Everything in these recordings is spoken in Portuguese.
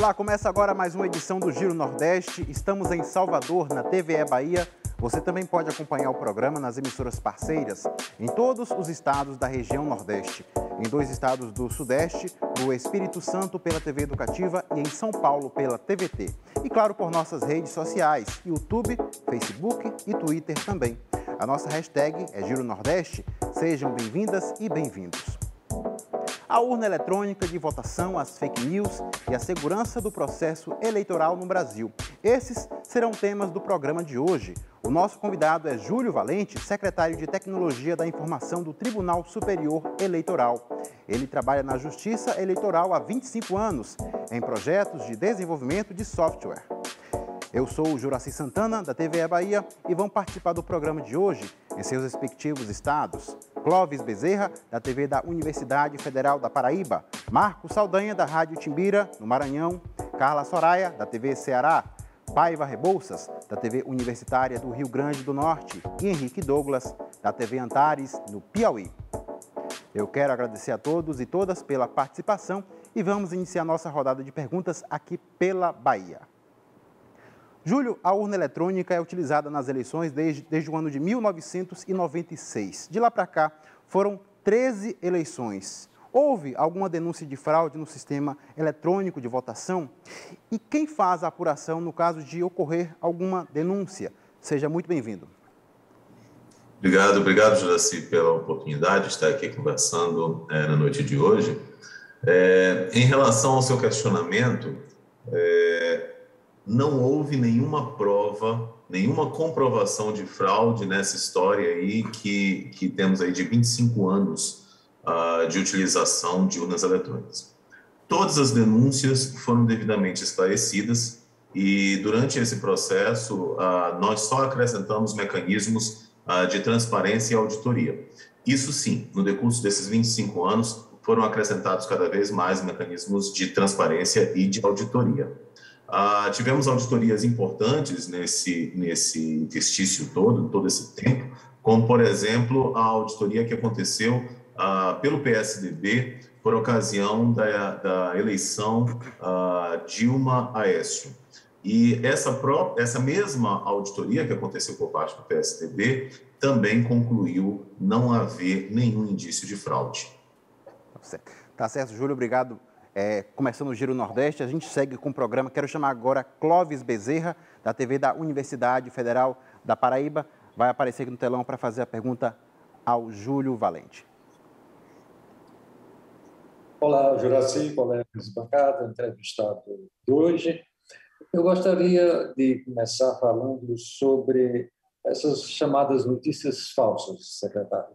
Olá, começa agora mais uma edição do Giro Nordeste. Estamos em Salvador, na TVE Bahia. Você também pode acompanhar o programa nas emissoras parceiras em todos os estados da região Nordeste, em 2 estados do Sudeste, no Espírito Santo pela TV Educativa e em São Paulo pela TVT. E claro, por nossas redes sociais, YouTube, Facebook e Twitter também. A nossa hashtag é Giro Nordeste. Sejam bem-vindas e bem-vindos. A urna eletrônica de votação, as fake news e a segurança do processo eleitoral no Brasil. Esses serão temas do programa de hoje. O nosso convidado é Júlio Valente, secretário de Tecnologia da Informação do Tribunal Superior Eleitoral. Ele trabalha na Justiça Eleitoral há 25 anos, em projetos de desenvolvimento de software. Eu sou o Juraci Santana, da TVE Bahia, e vão participar do programa de hoje, em seus respectivos estados, Clóvis Bezerra, da TV da Universidade Federal da Paraíba, Marco Saldanha, da Rádio Timbira, no Maranhão, Carla Soraya, da TV Ceará, Paiva Rebouças, da TV Universitária do Rio Grande do Norte, e Henrique Douglas, da TV Antares, no Piauí. Eu quero agradecer a todos e todas pela participação e vamos iniciar nossa rodada de perguntas aqui pela Bahia. Júlio, a urna eletrônica é utilizada nas eleições desde o ano de 1996. De lá para cá, foram 13 eleições. Houve alguma denúncia de fraude no sistema eletrônico de votação? E quem faz a apuração no caso de ocorrer alguma denúncia? Seja muito bem-vindo. Obrigado, Juraci, pela oportunidade de estar aqui conversando na noite de hoje. Em relação ao seu questionamento, não houve nenhuma prova, nenhuma comprovação de fraude nessa história aí que temos aí de 25 anos de utilização de urnas eletrônicas. Todas as denúncias foram devidamente esclarecidas e durante esse processo nós só acrescentamos mecanismos de transparência e auditoria. Isso sim, no decurso desses 25 anos foram acrescentados cada vez mais mecanismos de transparência e de auditoria. Tivemos auditorias importantes nesse interstício todo esse tempo, como, por exemplo, a auditoria que aconteceu pelo PSDB por ocasião da eleição Dilma-Aécio. E essa mesma auditoria que aconteceu por parte do PSDB também concluiu não haver nenhum indício de fraude. Tá certo, Júlio, obrigado. Começando o Giro Nordeste, a gente segue com o programa. Quero chamar agora Clóvis Bezerra, da TV da Universidade Federal da Paraíba. Vai aparecer aqui no telão para fazer a pergunta ao Júlio Valente. Olá, Juraci, colegas de bancada, entrevistado de hoje. Eu gostaria de começar falando sobre essas chamadas notícias falsas, secretário.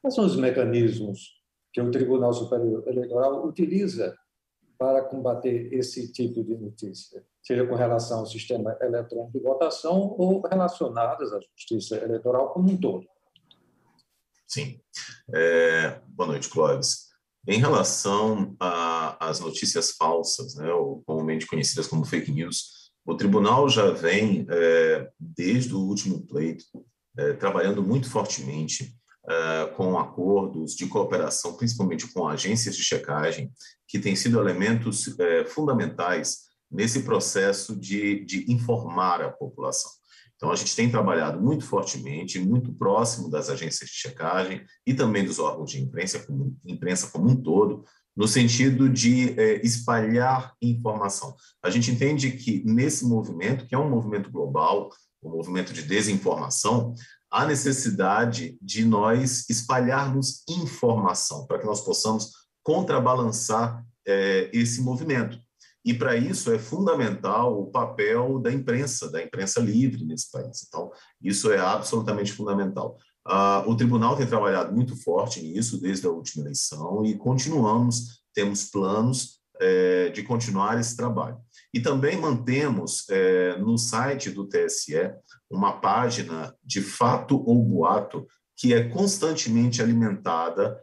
Quais são os mecanismos que o Tribunal Superior Eleitoral utiliza para combater esse tipo de notícia, seja com relação ao sistema eletrônico de votação ou relacionadas à justiça eleitoral como um todo? Sim. Boa noite, Clóvis. Em relação às notícias falsas, né, ou comumente conhecidas como fake news, o tribunal já vem, desde o último pleito, trabalhando muito fortemente com acordos de cooperação, principalmente com agências de checagem, que têm sido elementos fundamentais nesse processo de informar a população. Então, a gente tem trabalhado muito fortemente, muito próximo das agências de checagem e também dos órgãos de imprensa como um todo, no sentido de espalhar informação. A gente entende que nesse movimento, que é um movimento global, um movimento de desinformação, há necessidade de nós espalharmos informação para que nós possamos contrabalançar esse movimento. E, para isso, é fundamental o papel da imprensa livre nesse país. Então, isso é absolutamente fundamental. O tribunal tem trabalhado muito forte nisso desde a última eleição e temos planos de continuar esse trabalho. E também mantemos no site do TSE uma página de fato ou boato que é constantemente alimentada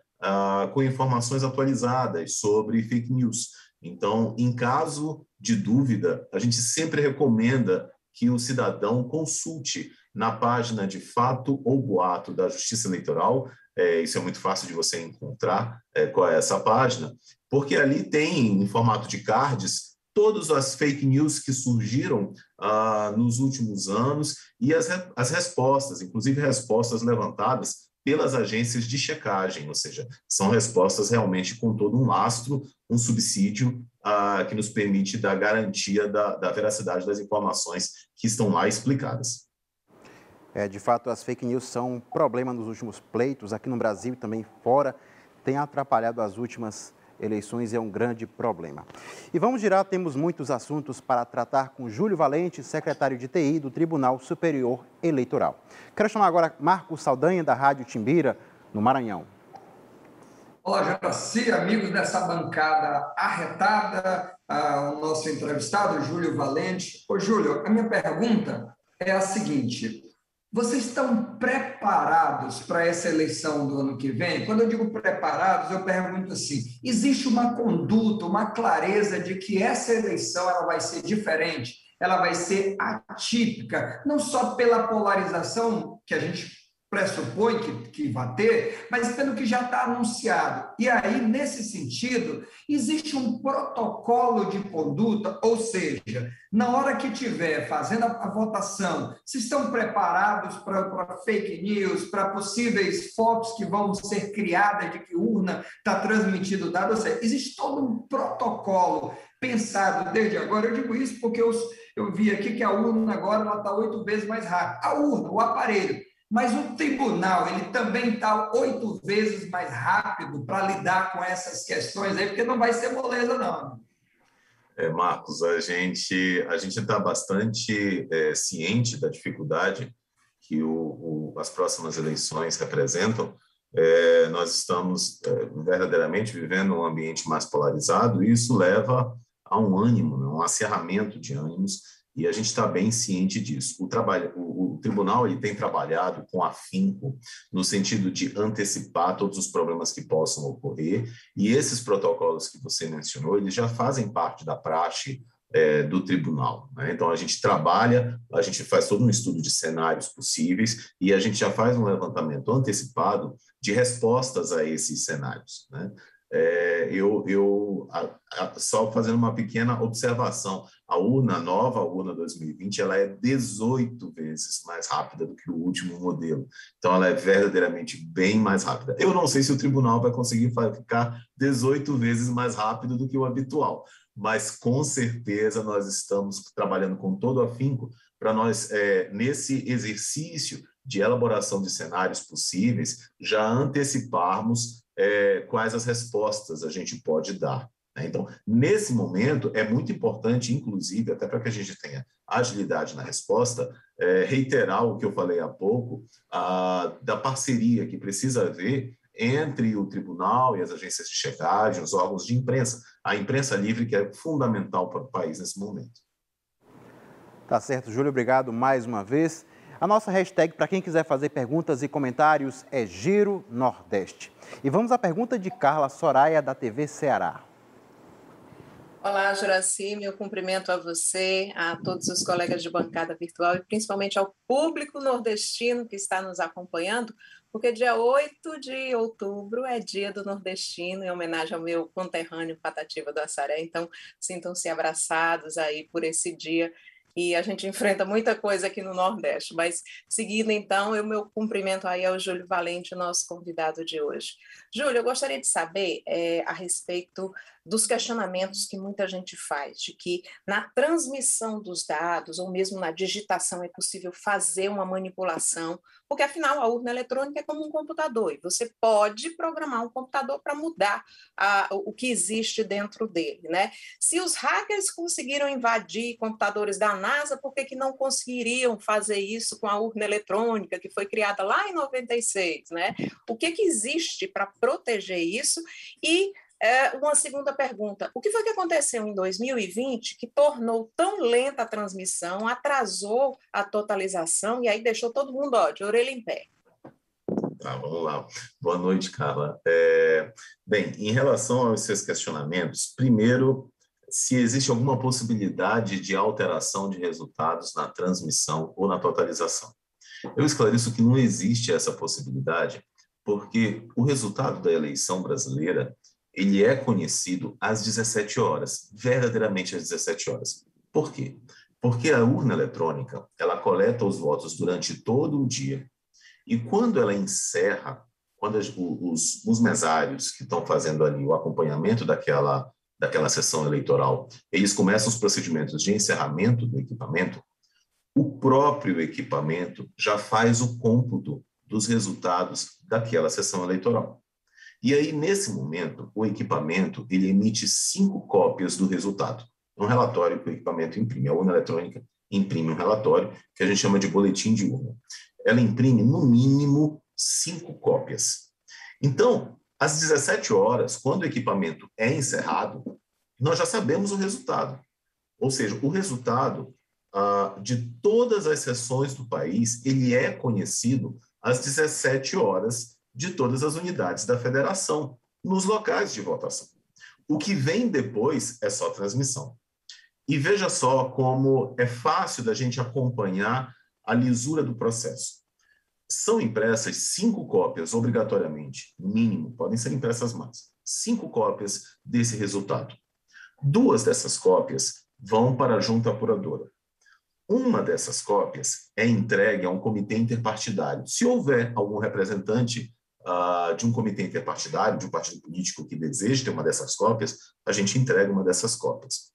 com informações atualizadas sobre fake news. Então, em caso de dúvida, a gente sempre recomenda que o cidadão consulte na página de fato ou boato da Justiça Eleitoral. Isso é muito fácil de você encontrar qual é essa página, porque ali tem, em formato de cards, todas as fake news que surgiram nos últimos anos e as respostas, inclusive respostas levantadas pelas agências de checagem, ou seja, são respostas realmente com todo um lastro, um subsídio que nos permite dar garantia da veracidade das informações que estão lá explicadas. De fato, as fake news são um problema nos últimos pleitos, aqui no Brasil e também fora, tem atrapalhado as últimas eleições e é um grande problema. E vamos girar, temos muitos assuntos para tratar com Júlio Valente, secretário de TI do Tribunal Superior Eleitoral. Quero chamar agora Marcos Saldanha, da Rádio Timbira, no Maranhão. Olá, Juraci, amigos dessa bancada arretada, o nosso entrevistado, Júlio Valente. Ô, Júlio, a minha pergunta é a seguinte: vocês estão preparados para essa eleição do ano que vem? Quando eu digo preparados, eu pergunto assim, existe uma conduta, uma clareza de que essa eleição ela vai ser diferente, ela vai ser atípica, não só pela polarização que a gente pressupõe que vai ter, mas pelo que já está anunciado. E aí, nesse sentido, existe um protocolo de conduta, ou seja, na hora que estiver fazendo a votação, se estão preparados para fake news, para possíveis fotos que vão ser criadas de que urna está transmitido dado, ou seja, existe todo um protocolo pensado desde agora. Eu digo isso porque eu vi aqui que a urna agora está 8 vezes mais rápida. A urna, o aparelho. Mas o tribunal, ele também está 8 vezes mais rápido para lidar com essas questões aí, porque não vai ser moleza, não. Marcos, a gente está bastante ciente da dificuldade que as próximas eleições representam. Nós estamos verdadeiramente vivendo um ambiente mais polarizado e isso leva a um ânimo, né, um acirramento de ânimos, e a gente está bem ciente disso. O tribunal ele tem trabalhado com afinco no sentido de antecipar todos os problemas que possam ocorrer, e esses protocolos que você mencionou, eles já fazem parte da praxe do tribunal, né? Então, a gente trabalha, a gente faz todo um estudo de cenários possíveis e a gente já faz um levantamento antecipado de respostas a esses cenários, né? Só fazendo uma pequena observação, a nova urna 2020, ela é 18 vezes mais rápida do que o último modelo. Então, ela é verdadeiramente bem mais rápida. Eu não sei se o tribunal vai conseguir ficar 18 vezes mais rápido do que o habitual, mas com certeza nós estamos trabalhando com todo afinco para nós, nesse exercício de elaboração de cenários possíveis, já anteciparmos quais as respostas a gente pode dar. Então, nesse momento, é muito importante, inclusive, até para que a gente tenha agilidade na resposta, reiterar o que eu falei há pouco, da parceria que precisa haver entre o tribunal e as agências de checagem, os órgãos de imprensa, a imprensa livre, que é fundamental para o país nesse momento. Tá certo, Júlio, obrigado mais uma vez. A nossa hashtag, para quem quiser fazer perguntas e comentários, é Giro Nordeste. E vamos à pergunta de Carla Soraya, da TV Ceará. Olá, Juraci, meu cumprimento a você, a todos os colegas de bancada virtual e principalmente ao público nordestino que está nos acompanhando, porque dia 8 de outubro é dia do nordestino, em homenagem ao meu conterrâneo Patativa do Assaré, então sintam-se abraçados aí por esse dia. E a gente enfrenta muita coisa aqui no Nordeste, mas seguindo então, o meu cumprimento aí ao Júlio Valente, nosso convidado de hoje. Júlio, eu gostaria de saber a respeito dos questionamentos que muita gente faz, de que na transmissão dos dados, ou mesmo na digitação, é possível fazer uma manipulação, porque afinal a urna eletrônica é como um computador, e você pode programar um computador para mudar o que existe dentro dele, né? Se os hackers conseguiram invadir computadores da NASA, por que não conseguiriam fazer isso com a urna eletrônica, que foi criada lá em 96, né? O que existe para proteger isso? E uma segunda pergunta, o que foi que aconteceu em 2020 que tornou tão lenta a transmissão, atrasou a totalização e aí deixou todo mundo de orelha em pé? Tá, vamos lá. Boa noite, Carla. Bem, em relação aos seus questionamentos, primeiro, se existe alguma possibilidade de alteração de resultados na transmissão ou na totalização. Eu esclareço que não existe essa possibilidade, porque o resultado da eleição brasileira ele é conhecido às 17 horas, verdadeiramente às 17 horas. Por quê? Porque a urna eletrônica, ela coleta os votos durante todo o dia, e quando ela encerra, quando os mesários que estão fazendo ali o acompanhamento daquela sessão eleitoral, eles começam os procedimentos de encerramento do equipamento, o próprio equipamento já faz o cômputo dos resultados daquela sessão eleitoral. E aí, nesse momento, o equipamento ele emite 5 cópias do resultado. Um relatório que o equipamento imprime. A urna eletrônica imprime um relatório que a gente chama de boletim de urna. Ela imprime, no mínimo, 5 cópias. Então, às 17 horas, quando o equipamento é encerrado, nós já sabemos o resultado. Ou seja, o resultado de todas as sessões do país, ele é conhecido às 17 horas de todas as unidades da federação, nos locais de votação. O que vem depois é só transmissão. E veja só como é fácil da gente acompanhar a lisura do processo. São impressas 5 cópias, obrigatoriamente, mínimo, podem ser impressas mais, 5 cópias desse resultado. 2 dessas cópias vão para a junta apuradora. Uma dessas cópias é entregue a um comitê interpartidário. Se houver algum representante de um comitê interpartidário, de um partido político que deseje ter uma dessas cópias, a gente entrega uma dessas cópias.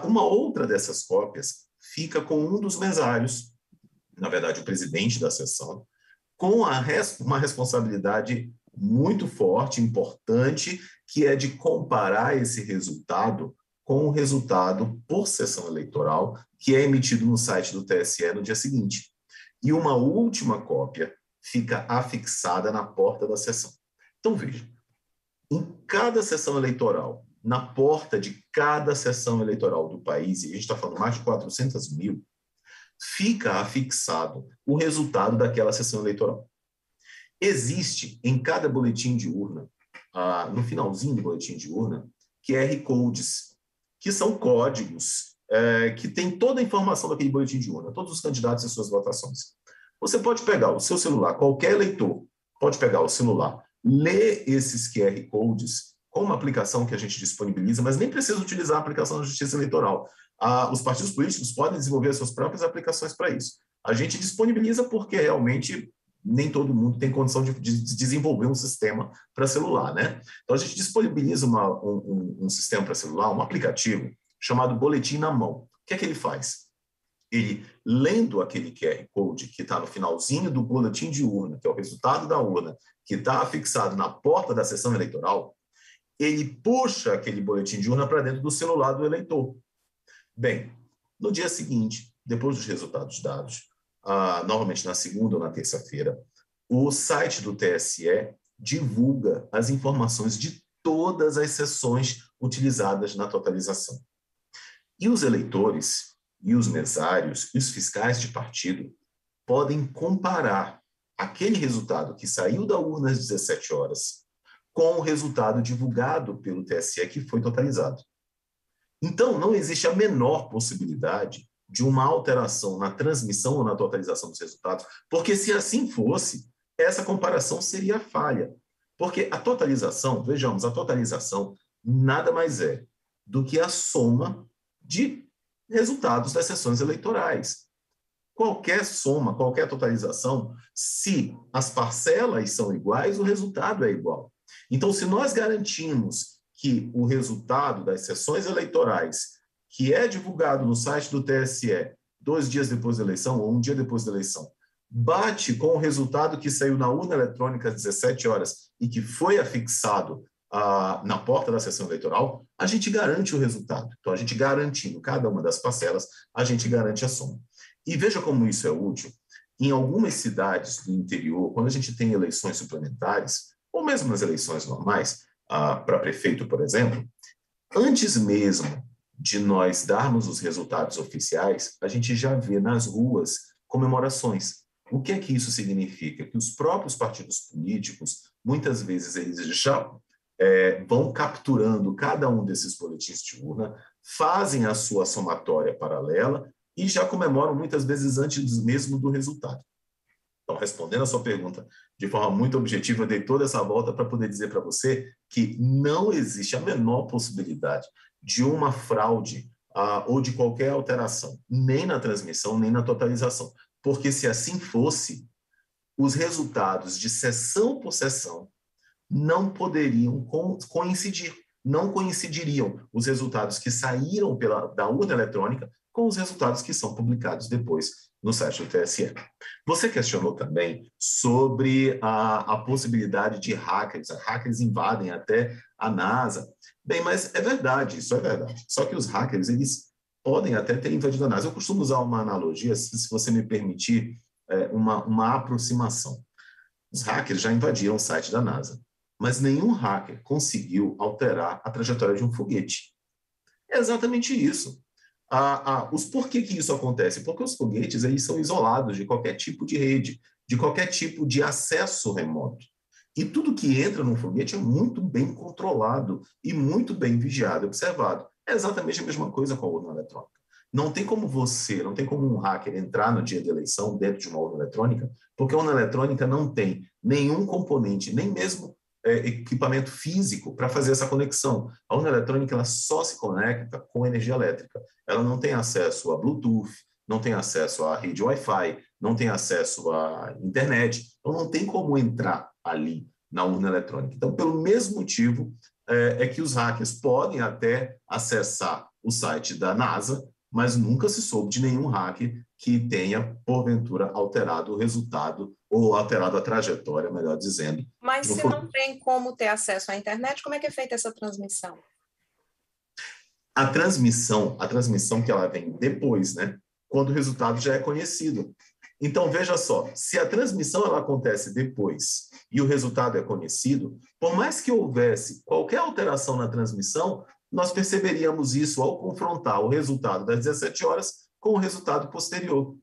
Uma outra dessas cópias fica com um dos mesários, na verdade o presidente da sessão, com uma responsabilidade muito forte, importante, que é de comparar esse resultado com o resultado por sessão eleitoral, que é emitido no site do TSE no dia seguinte. E uma última cópia fica afixada na porta da sessão. Então, veja, em cada sessão eleitoral, na porta de cada sessão eleitoral do país, e a gente está falando mais de 400 mil, fica afixado o resultado daquela sessão eleitoral. Existe em cada boletim de urna, no finalzinho do boletim de urna, QR Codes, que são códigos que têm toda a informação daquele boletim de urna, todos os candidatos e suas votações. Você pode pegar o seu celular, qualquer eleitor pode pegar o celular, ler esses QR Codes com uma aplicação que a gente disponibiliza, mas nem precisa utilizar a aplicação da Justiça Eleitoral. Os partidos políticos podem desenvolver suas próprias aplicações para isso. A gente disponibiliza porque realmente nem todo mundo tem condição de desenvolver um sistema para celular, né? Então, a gente disponibiliza um sistema para celular, um aplicativo chamado Boletim na Mão. O que é que ele faz? Ele, lendo aquele QR Code que está no finalzinho do boletim de urna, que é o resultado da urna, que está afixado na porta da sessão eleitoral, ele puxa aquele boletim de urna para dentro do celular do eleitor. Bem, no dia seguinte, depois dos resultados dados, normalmente na segunda ou na terça-feira, o site do TSE divulga as informações de todas as sessões utilizadas na totalização. E os eleitores, e os mesários, e os fiscais de partido podem comparar aquele resultado que saiu da urna às 17 horas com o resultado divulgado pelo TSE que foi totalizado. Então, não existe a menor possibilidade de uma alteração na transmissão ou na totalização dos resultados, porque se assim fosse, essa comparação seria falha. Porque a totalização, vejamos, a totalização nada mais é do que a soma de resultados das sessões eleitorais. Qualquer soma, qualquer totalização, se as parcelas são iguais, o resultado é igual. Então, se nós garantimos que o resultado das sessões eleitorais, que é divulgado no site do TSE 2 dias depois da eleição ou 1 dia depois da eleição, bate com o resultado que saiu na urna eletrônica às 17 horas e que foi afixado na porta da sessão eleitoral, a gente garante o resultado. Então, a gente garantindo cada uma das parcelas, a gente garante a soma. E veja como isso é útil. Em algumas cidades do interior, quando a gente tem eleições suplementares, ou mesmo nas eleições normais, para prefeito, por exemplo, antes mesmo de nós darmos os resultados oficiais, a gente já vê nas ruas comemorações. O que é que isso significa? Que os próprios partidos políticos, muitas vezes, eles já vão capturando cada um desses boletins de urna, fazem a sua somatória paralela e já comemoram muitas vezes antes mesmo do resultado. Então, respondendo a sua pergunta de forma muito objetiva, eu dei toda essa volta para poder dizer para você que não existe a menor possibilidade de uma fraude ou de qualquer alteração, nem na transmissão, nem na totalização. Porque se assim fosse, os resultados de sessão por sessão não poderiam coincidir, não coincidiriam os resultados que saíram da urna eletrônica com os resultados que são publicados depois no site do TSE. Você questionou também sobre a possibilidade de hackers. Hackers invadem até a NASA. Bem, mas é verdade, isso é verdade. Só que os hackers, eles podem até ter invadido a NASA. Eu costumo usar uma analogia, se você me permitir, uma aproximação. Os hackers já invadiram o site da NASA, mas nenhum hacker conseguiu alterar a trajetória de um foguete. É exatamente isso. Por que isso acontece? Porque os foguetes eles são isolados de qualquer tipo de rede, de qualquer tipo de acesso remoto. E tudo que entra num foguete é muito bem controlado e muito bem vigiado e observado. É exatamente a mesma coisa com a urna eletrônica. Não tem como um hacker entrar no dia da eleição dentro de uma urna eletrônica, porque a urna eletrônica não tem nenhum componente, nem mesmo equipamento físico para fazer essa conexão. A urna eletrônica ela só se conecta com energia elétrica. Ela não tem acesso a Bluetooth, não tem acesso à rede Wi-Fi, não tem acesso à internet. Então, não tem como entrar ali na urna eletrônica. Então, pelo mesmo motivo, é que os hackers podem até acessar o site da NASA, mas nunca se soube de nenhum hacker que tenha, porventura, alterado o resultado ou alterado a trajetória, melhor dizendo. Mas se não tem como ter acesso à internet, como é que é feita essa transmissão? A transmissão que ela vem depois, né? Quando o resultado já é conhecido. Então, veja só, se a transmissão ela acontece depois e o resultado é conhecido, por mais que houvesse qualquer alteração na transmissão, nós perceberíamos isso ao confrontar o resultado das 17 horas com o resultado posterior.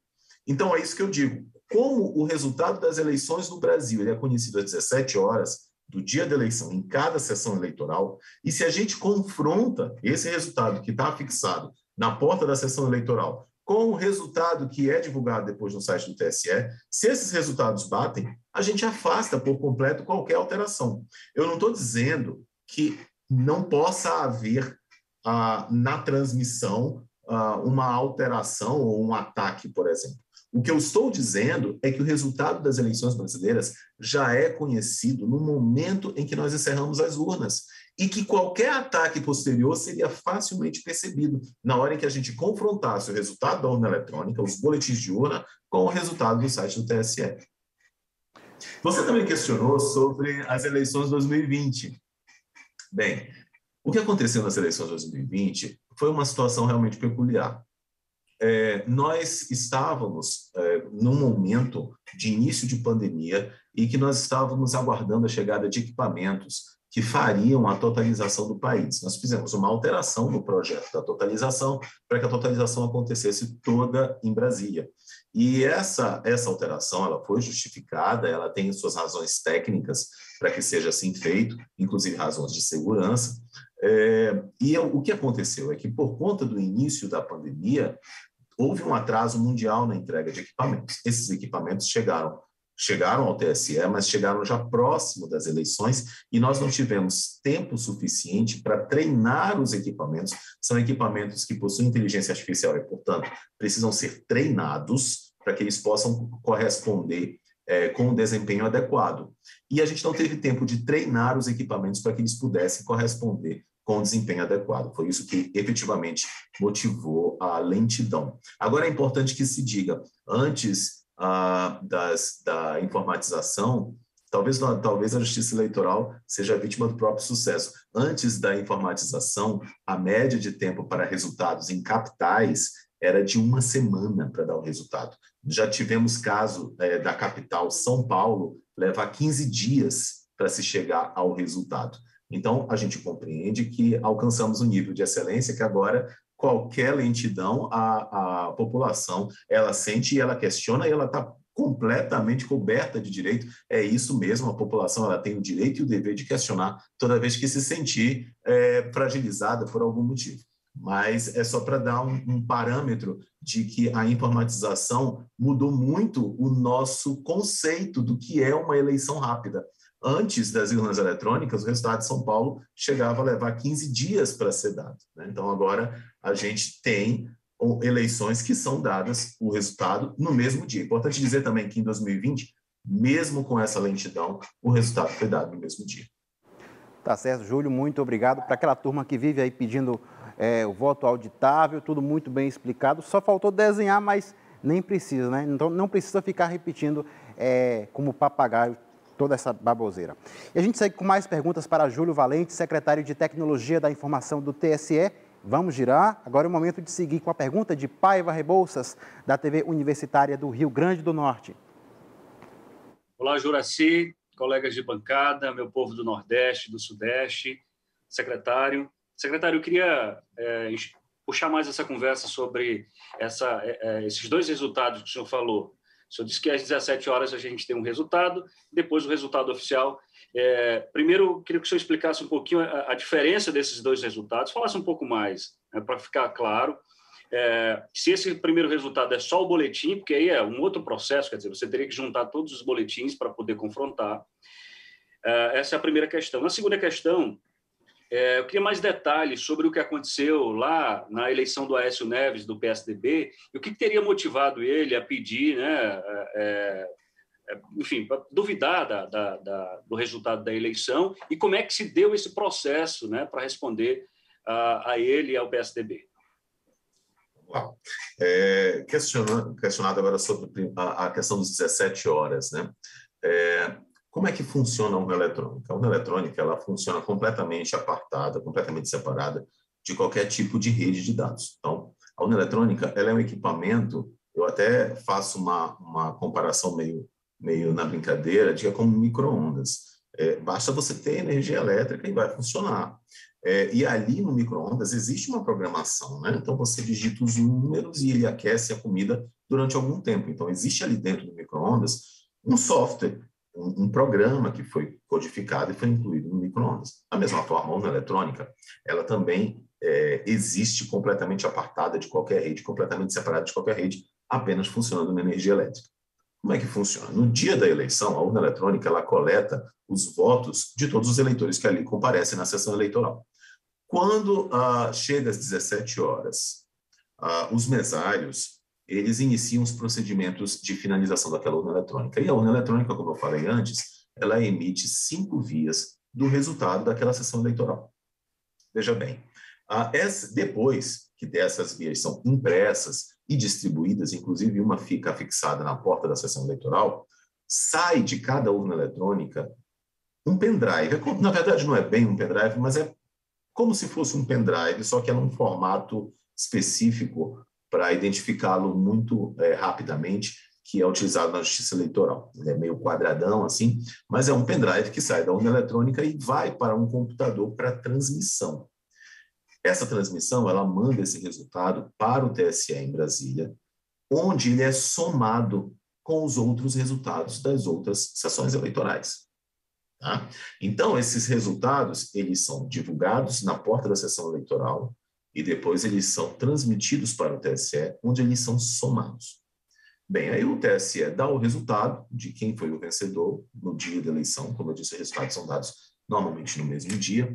Então, é isso que eu digo. Como o resultado das eleições no Brasil ele é conhecido às 17 horas do dia da eleição, em cada sessão eleitoral, e se a gente confronta esse resultado que está fixado na porta da sessão eleitoral com o resultado que é divulgado depois no site do TSE, se esses resultados batem, a gente afasta por completo qualquer alteração. Eu não estou dizendo que não possa haver na transmissão uma alteração ou um ataque, por exemplo. O que eu estou dizendo é que o resultado das eleições brasileiras já é conhecido no momento em que nós encerramos as urnas e que qualquer ataque posterior seria facilmente percebido na hora em que a gente confrontasse o resultado da urna eletrônica, os boletins de urna, com o resultado do site do TSE. Você também questionou sobre as eleições de 2020. Bem, o que aconteceu nas eleições de 2020 foi uma situação realmente peculiar. Nós estávamos num momento de início de pandemia e que nós estávamos aguardando a chegada de equipamentos que fariam a totalização do país. Nós fizemos uma alteração no projeto da totalização para que a totalização acontecesse toda em Brasília. E essa alteração ela foi justificada, ela tem suas razões técnicas para que seja assim feito, inclusive razões de segurança. O que aconteceu é que, por conta do início da pandemia, houve um atraso mundial na entrega de equipamentos. Esses equipamentos chegaram ao TSE, mas chegaram já próximo das eleições e nós não tivemos tempo suficiente para treinar os equipamentos. São equipamentos que possuem inteligência artificial e, portanto, precisam ser treinados para que eles possam corresponder com um desempenho adequado. E a gente não teve tempo de treinar os equipamentos para que eles pudessem corresponder com um desempenho adequado. Foi isso que efetivamente motivou a lentidão. Agora é importante que se diga, antes da informatização, talvez a Justiça Eleitoral seja vítima do próprio sucesso. Antes da informatização, a média de tempo para resultados em capitais era de 1 semana para dar o resultado. Já tivemos caso da capital, São Paulo, levar 15 dias para se chegar ao resultado. Então, a gente compreende que alcançamos um nível de excelência que agora qualquer lentidão a população ela sente e ela questiona e ela está completamente coberta de direito. É isso mesmo, a população ela tem o direito e o dever de questionar toda vez que se sentir fragilizada por algum motivo. mas é só para dar um parâmetro de que a informatização mudou muito o nosso conceito do que é uma eleição rápida. Antes das urnas eletrônicas, o resultado de São Paulo chegava a levar 15 dias para ser dado, né? Então, agora a gente tem eleições que são dadas o resultado no mesmo dia. Importante dizer também que em 2020, mesmo com essa lentidão, o resultado foi dado no mesmo dia. Tá certo, Júlio, muito obrigado. Para aquela turma que vive aí pedindo o voto auditável, tudo muito bem explicado. Só faltou desenhar, mas nem precisa, né? Então, não precisa ficar repetindo como papagaio toda essa baboseira. E a gente segue com mais perguntas para Júlio Valente, secretário de Tecnologia da Informação do TSE. Vamos girar. Agora é o momento de seguir com a pergunta de Paiva Rebouças, da TV Universitária do Rio Grande do Norte. Olá, Juraci, colegas de bancada, meu povo do Nordeste, do Sudeste, secretário. Secretário, eu queria puxar mais essa conversa sobre esses dois resultados que o senhor falou. O senhor disse que às 17 horas a gente tem um resultado, depois o resultado oficial. Primeiro, eu queria que o senhor explicasse um pouquinho a diferença desses dois resultados, falasse um pouco mais, para ficar claro. Se esse primeiro resultado é só o boletim, porque aí é um outro processo, quer dizer, você teria que juntar todos os boletins para poder confrontar. Essa é a primeira questão. Na segunda questão, eu queria mais detalhes sobre o que aconteceu lá na eleição do Aécio Neves, do PSDB, e o que teria motivado ele a pedir, né, enfim, para duvidar do resultado da eleição, e como é que se deu esse processo, né, para responder a ele e ao PSDB. Questionado agora sobre a questão dos 17 horas, né? Como é que funciona a urna eletrônica? A urna eletrônica, ela funciona completamente apartada, completamente separada de qualquer tipo de rede de dados. Então, a urna eletrônica, ela é um equipamento, eu até faço uma comparação meio na brincadeira, de que é como micro-ondas. Basta você ter energia elétrica e vai funcionar. E ali no micro-ondas existe uma programação, né? Então, você digita os números e ele aquece a comida durante algum tempo. Então, existe ali dentro do micro-ondas um software, um programa que foi codificado e foi incluído no micro-ondas. Da mesma forma, a urna eletrônica, ela também existe completamente apartada de qualquer rede, completamente separada de qualquer rede, apenas funcionando na energia elétrica. Como é que funciona? No dia da eleição, a urna eletrônica, ela coleta os votos de todos os eleitores que ali comparecem na sessão eleitoral. Quando chega às 17 horas, os mesários, eles iniciam os procedimentos de finalização daquela urna eletrônica. E a urna eletrônica, como eu falei antes, ela emite 5 vias do resultado daquela sessão eleitoral. Veja bem, depois que dessas vias são impressas e distribuídas, inclusive uma fica fixada na porta da sessão eleitoral, sai de cada urna eletrônica um pendrive. Na verdade, não é bem um pendrive, mas é como se fosse um pendrive, só que é num formato específico para identificá-lo muito rapidamente, que é utilizado na Justiça Eleitoral. Ele é meio quadradão, assim, mas é um pendrive que sai da urna eletrônica e vai para um computador para transmissão. Essa transmissão, ela manda esse resultado para o TSE em Brasília, onde ele é somado com os outros resultados das outras sessões eleitorais. Tá? Então, esses resultados, eles são divulgados na porta da sessão eleitoral e depois eles são transmitidos para o TSE, onde eles são somados. Bem, aí o TSE dá o resultado de quem foi o vencedor no dia da eleição. Como eu disse, os resultados são dados normalmente no mesmo dia.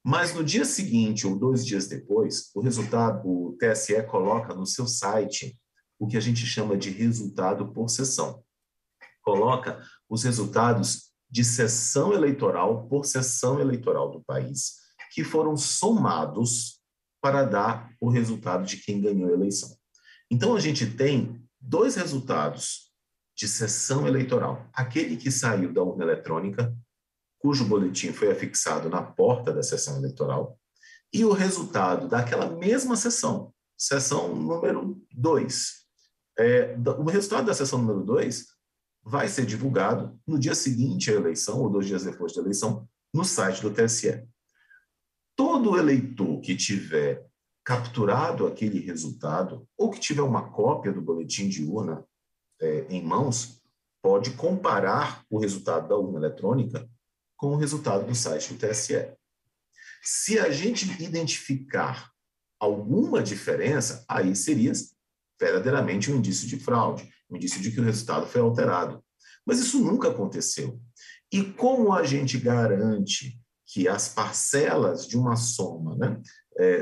Mas no dia seguinte, ou 2 dias depois, o TSE coloca no seu site o que a gente chama de resultado por sessão. Coloca os resultados de sessão eleitoral por sessão eleitoral do país, que foram somados para dar o resultado de quem ganhou a eleição. Então, a gente tem 2 resultados de sessão eleitoral. Aquele que saiu da urna eletrônica, cujo boletim foi afixado na porta da sessão eleitoral, e o resultado daquela mesma sessão, sessão número 2. O resultado da sessão número 2 vai ser divulgado no dia seguinte à eleição, ou 2 dias depois da eleição, no site do TSE. Todo eleitor que tiver capturado aquele resultado, ou que tiver uma cópia do boletim de urna em mãos, pode comparar o resultado da urna eletrônica com o resultado do site do TSE. Se a gente identificar alguma diferença, aí seria verdadeiramente um indício de fraude, um indício de que o resultado foi alterado. Mas isso nunca aconteceu. E como a gente garante que as parcelas de uma soma, né,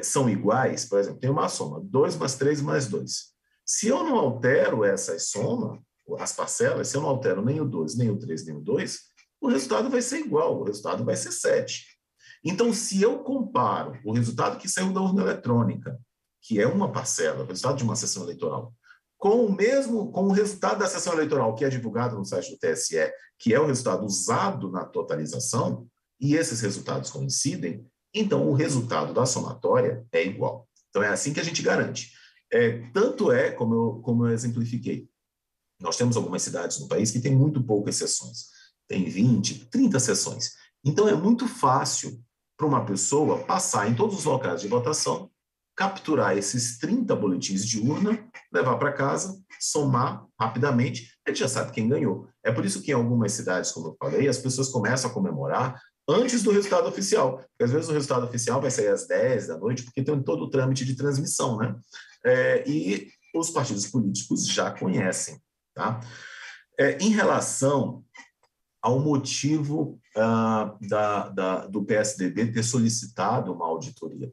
são iguais? Por exemplo, tem uma soma 2 mais 3 mais 2. Se eu não altero essa soma, as parcelas, se eu não altero nem o 2, nem o 3, nem o 2, o resultado vai ser igual, o resultado vai ser 7. Então, se eu comparo o resultado que saiu da urna eletrônica, que é uma parcela, o resultado de uma sessão eleitoral, com o resultado da sessão eleitoral que é divulgado no site do TSE, que é o resultado usado na totalização, e esses resultados coincidem, então o resultado da somatória é igual. Então, é assim que a gente garante. Tanto é, como eu exemplifiquei, nós temos algumas cidades no país que têm muito poucas sessões. Tem 20, 30 sessões. Então, é muito fácil para uma pessoa passar em todos os locais de votação, capturar esses 30 boletins de urna, levar para casa, somar rapidamente, a gente já sabe quem ganhou. É por isso que em algumas cidades, como eu falei, as pessoas começam a comemorar antes do resultado oficial. Porque às vezes o resultado oficial vai sair às 10 da noite, porque tem todo o trâmite de transmissão, né? E os partidos políticos já conhecem, tá? Em relação ao motivo do PSDB ter solicitado uma auditoria.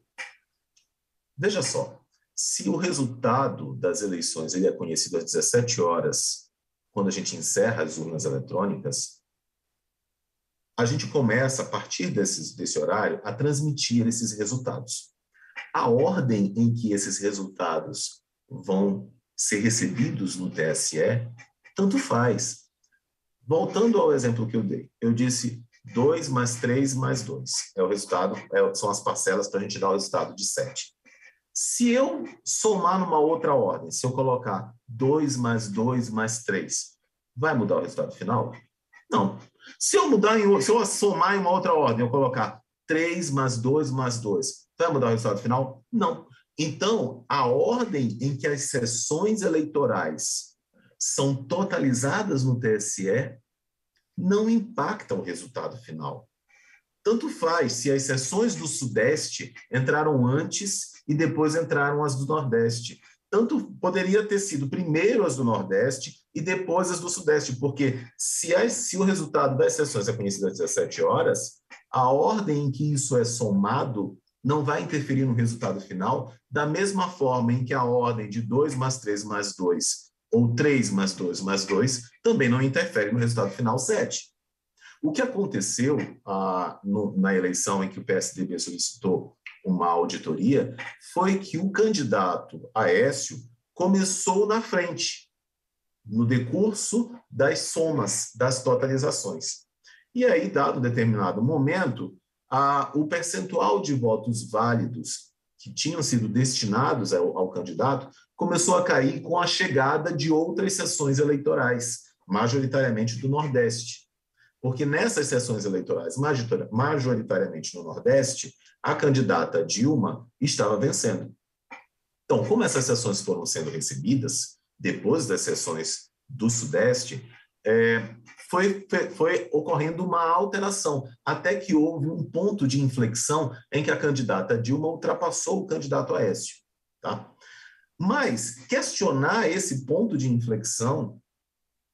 Veja só, se o resultado das eleições ele é conhecido às 17 horas, quando a gente encerra as urnas eletrônicas, a gente começa, a partir desse horário, a transmitir esses resultados. A ordem em que esses resultados vão ser recebidos no TSE, tanto faz. Voltando ao exemplo que eu dei, eu disse 2 mais 3 mais 2. É o resultado, são as parcelas para a gente dar o resultado de 7. Se eu somar numa outra ordem, se eu colocar 2 mais 2 mais 3, vai mudar o resultado final? Não. Se eu somar em uma outra ordem, eu colocar 3 mais 2 mais 2, vai mudar o resultado final? Não. Então, a ordem em que as sessões eleitorais são totalizadas no TSE não impacta o resultado final. Tanto faz se as sessões do Sudeste entraram antes e depois entraram as do Nordeste. Tanto poderia ter sido primeiro as do Nordeste e depois as do Sudeste, porque se o resultado das sessões é conhecido às 17 horas, a ordem em que isso é somado não vai interferir no resultado final, da mesma forma em que a ordem de 2 mais 3 mais 2 ou 3 mais 2 mais 2 também não interfere no resultado final 7. O que aconteceu na eleição em que o PSDB solicitou uma auditoria foi que o candidato Aécio começou na frente, no decurso das somas, das totalizações. E aí, dado um determinado momento, o percentual de votos válidos que tinham sido destinados ao candidato começou a cair com a chegada de outras sessões eleitorais, majoritariamente do Nordeste. Porque nessas sessões eleitorais, majoritariamente no Nordeste, a candidata Dilma estava vencendo. Então, como essas sessões foram sendo recebidas, depois das sessões do Sudeste, foi ocorrendo uma alteração, até que houve um ponto de inflexão em que a candidata Dilma ultrapassou o candidato Aécio. Tá? Mas questionar esse ponto de inflexão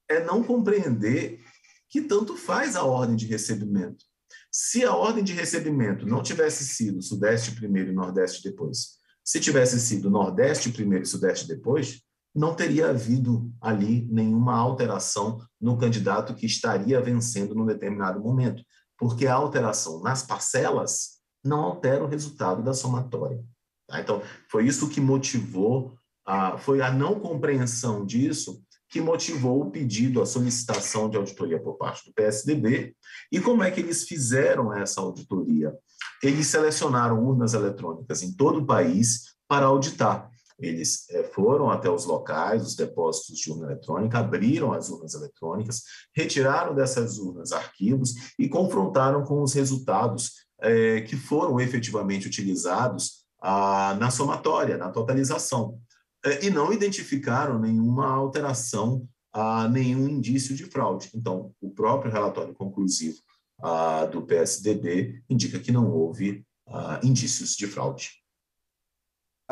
é não compreender que tanto faz a ordem de recebimento. Se a ordem de recebimento não tivesse sido Sudeste primeiro e Nordeste depois, se tivesse sido Nordeste primeiro e Sudeste depois, não teria havido ali nenhuma alteração no candidato que estaria vencendo num determinado momento, porque a alteração nas parcelas não altera o resultado da somatória. Tá? Então, foi isso que motivou, foi a não compreensão disso que motivou o pedido, a solicitação de auditoria por parte do PSDB. E como é que eles fizeram essa auditoria? Eles selecionaram urnas eletrônicas em todo o país para auditar. Eles foram até os locais, os depósitos de urna eletrônica, abriram as urnas eletrônicas, retiraram dessas urnas arquivos e confrontaram com os resultados que foram efetivamente utilizados na somatória, na totalização. E não identificaram nenhuma alteração, nenhum indício de fraude. Então, o próprio relatório conclusivo do PSDB indica que não houve indícios de fraude.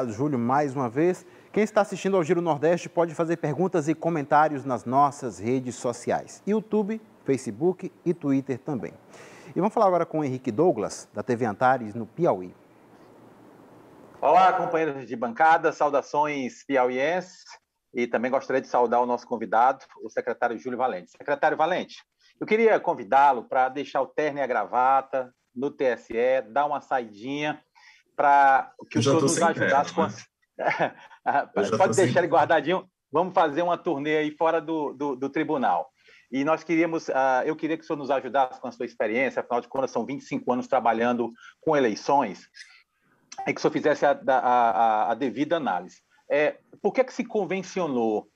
Júlio, mais uma vez. Quem está assistindo ao Giro Nordeste pode fazer perguntas e comentários nas nossas redes sociais, YouTube, Facebook e Twitter também. E vamos falar agora com o Henrique Douglas, da TV Antares, no Piauí. Olá, companheiros de bancada, saudações piauienses, e também gostaria de saudar o nosso convidado, o secretário Júlio Valente. Secretário Valente, eu queria convidá-lo para deixar o terno e a gravata no TSE, dar uma saidinha para que o senhor nos ajudasse com... Pode deixar ele guardadinho, vamos fazer uma turnê aí fora do tribunal. E eu queria que o senhor nos ajudasse com a sua experiência, afinal de contas são 25 anos trabalhando com eleições, e que o senhor fizesse a devida análise. Por que se convencionou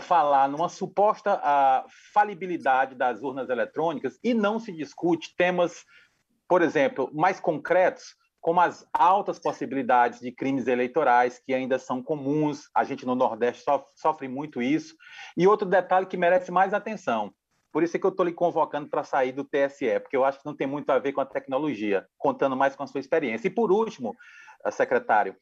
falar numa suposta falibilidade das urnas eletrônicas e não se discute temas, por exemplo, mais concretos, como as altas possibilidades de crimes eleitorais, que ainda são comuns, a gente no Nordeste sofre muito isso, e outro detalhe que merece mais atenção, por isso é que eu estou lhe convocando para sair do TSE, porque eu acho que não tem muito a ver com a tecnologia, contando mais com a sua experiência. E por último, secretário,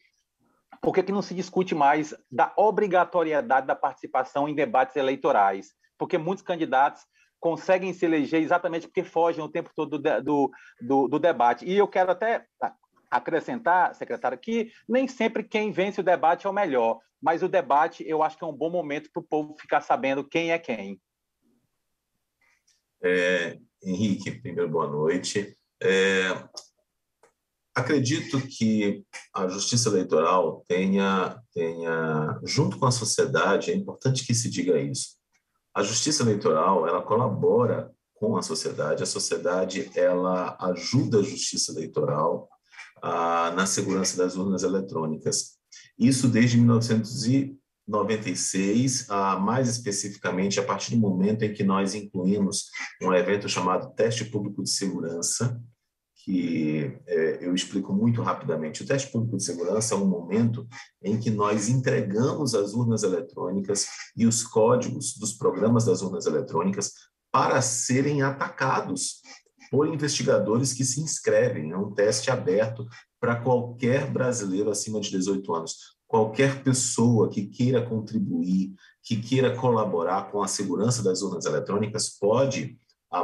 por que não se discute mais da obrigatoriedade da participação em debates eleitorais? Porque muitos candidatos conseguem se eleger exatamente porque fogem o tempo todo do debate. E eu quero até acrescentar, secretário, que nem sempre quem vence o debate é o melhor, mas o debate eu acho que é um bom momento para o povo ficar sabendo quem é quem. Henrique, primeiro, boa noite. Acredito que a Justiça Eleitoral tenha, junto com a sociedade, é importante que se diga isso. A Justiça Eleitoral, ela colabora com a sociedade ela ajuda a Justiça Eleitoral na segurança das urnas eletrônicas. Isso desde 1996, mais especificamente a partir do momento em que nós incluímos um evento chamado Teste Público de Segurança, que eu explico muito rapidamente. O teste público de segurança é um momento em que nós entregamos as urnas eletrônicas e os códigos dos programas das urnas eletrônicas para serem atacados por investigadores que se inscrevem. É um teste aberto para qualquer brasileiro acima de 18 anos. Qualquer pessoa que queira contribuir, que queira colaborar com a segurança das urnas eletrônicas pode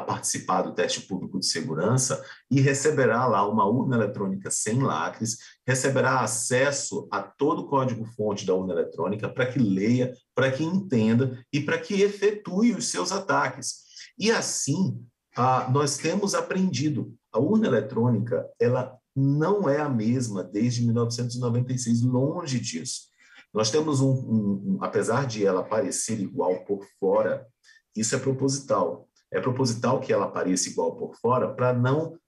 participar do teste público de segurança e receberá lá uma urna eletrônica sem lacres, receberá acesso a todo o código-fonte da urna eletrônica para que leia, para que entenda e para que efetue os seus ataques. E assim, nós temos aprendido. A urna eletrônica, ela não é a mesma desde 1996, longe disso. Nós temos apesar de ela parecer igual por fora, isso é proposital. É proposital que ela pareça igual por fora para não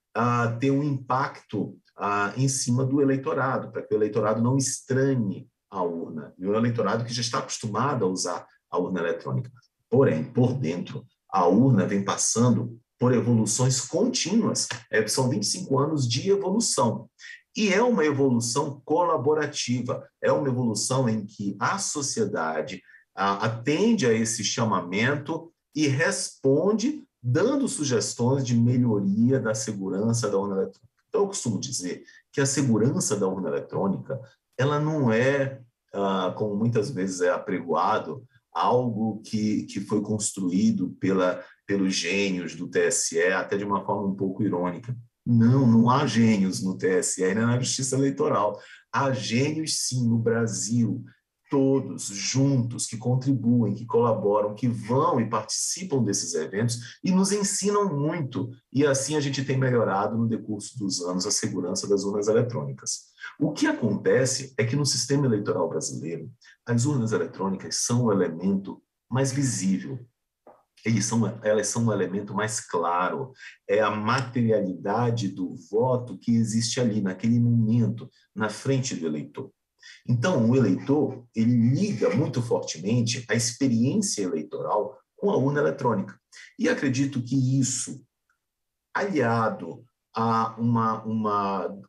ter um impacto em cima do eleitorado, para que o eleitorado não estranhe a urna. E o eleitorado que já está acostumado a usar a urna eletrônica. Porém, por dentro, a urna vem passando por evoluções contínuas. São 25 anos de evolução. E é uma evolução colaborativa, é uma evolução em que a sociedade atende a esse chamamento e responde dando sugestões de melhoria da segurança da urna eletrônica. Então, eu costumo dizer que a segurança da urna eletrônica ela não é, como muitas vezes é apregoado, algo que foi construído pelos gênios do TSE, até de uma forma um pouco irônica. Não há gênios no TSE e na Justiça Eleitoral. Há gênios, sim, no Brasil, todos juntos, que contribuem, que colaboram, que vão e participam desses eventos e nos ensinam muito. E assim a gente tem melhorado no decurso dos anos a segurança das urnas eletrônicas. O que acontece é que no sistema eleitoral brasileiro, as urnas eletrônicas são o elemento mais visível. Elas são um elemento mais claro. É a materialidade do voto que existe ali, naquele momento, na frente do eleitor. Então, o eleitor, ele liga muito fortemente a experiência eleitoral com a urna eletrônica. E acredito que isso, aliado a